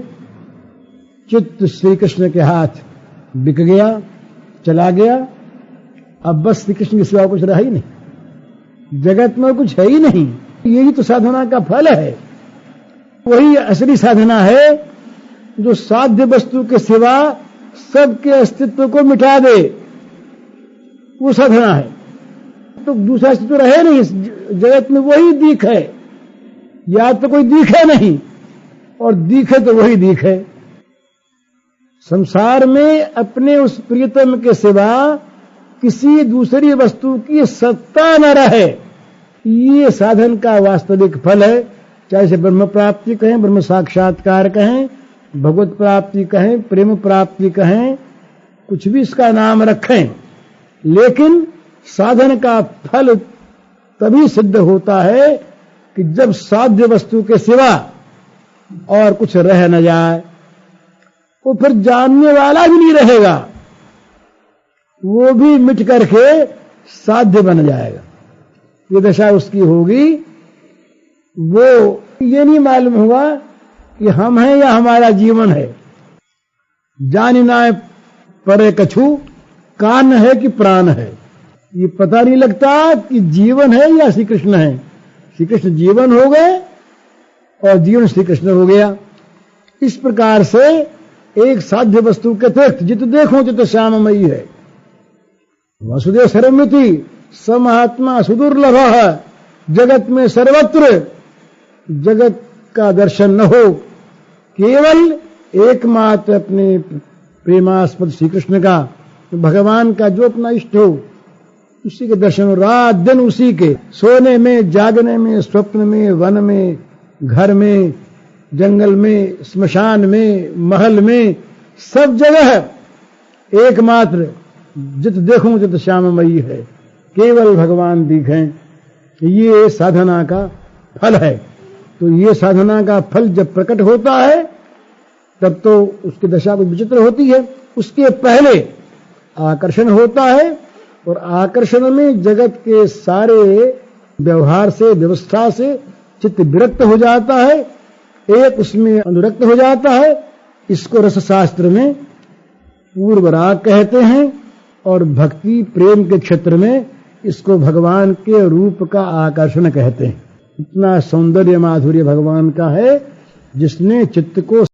चित्त श्री कृष्ण के हाथ बिक गया, चला गया। अब बस श्री कृष्ण के सिवा कुछ रहा ही नहीं, जगत में कुछ है ही नहीं। यही तो साधना का फल है, वही असली साधना है जो साध्य वस्तु के सिवा सबके अस्तित्व को मिटा दे, वो साधना है। तो दूसरा अस्तित्व रहे नहीं इस जगत में, वही दीख है। या तो कोई दिखे नहीं, और दिखे तो वही दिखे। संसार में अपने उस प्रियतम के सिवा किसी दूसरी वस्तु की सत्ता न रहे, ये साधन का वास्तविक फल है। चाहे इसे ब्रह्म प्राप्ति कहें, ब्रह्म साक्षात्कार कहें, भगवत प्राप्ति कहें, प्रेम प्राप्ति कहें, कुछ भी इसका नाम रखें, लेकिन साधन का फल तभी सिद्ध होता है कि जब साध्य वस्तु के सिवा और कुछ रह न जाए। वो फिर जानने वाला भी नहीं रहेगा, वो भी मिट करके साध्य बन जाएगा। ये दशा उसकी होगी। वो ये नहीं मालूम हुआ कि हम हैं या हमारा जीवन है। जानी ना परे कछु, कान है कि प्राण है, ये पता नहीं लगता कि जीवन है या श्री कृष्ण है। श्री कृष्ण जीवन हो गए और जीवन श्री कृष्ण हो गया। इस प्रकार से एक साध्य वस्तु के अतिरिक्त जित देखो चित श्याममयी है। वसुदेव सर्वमिति स महात्मा सुदुर्लभ है, जगत में सर्वत्र जगत का दर्शन न हो, केवल एकमात्र अपने प्रेमास्पद श्री कृष्ण का, भगवान का जो अपना इष्ट हो उसी के दर्शन हो। रात दिन उसी के, सोने में, जागने में, स्वप्न में, वन में, घर में, जंगल में, स्मशान में, महल में, सब जगह एकमात्र जित देखूं जित श्याममयी है, केवल भगवान दिखें। ये साधना का फल है। तो ये साधना का फल जब प्रकट होता है तब तो उसकी दशा कुछ विचित्र होती है। उसके पहले आकर्षण होता है, और आकर्षण में जगत के सारे व्यवहार से, व्यवस्था से चित्त विरक्त हो जाता है, एक उसमें अनुरक्त हो जाता है। इसको रसशास्त्र में पूर्व राग कहते हैं, और भक्ति प्रेम के क्षेत्र में इसको भगवान के रूप का आकर्षण कहते हैं। इतना सौंदर्य माधुर्य भगवान का है जिसने चित्त को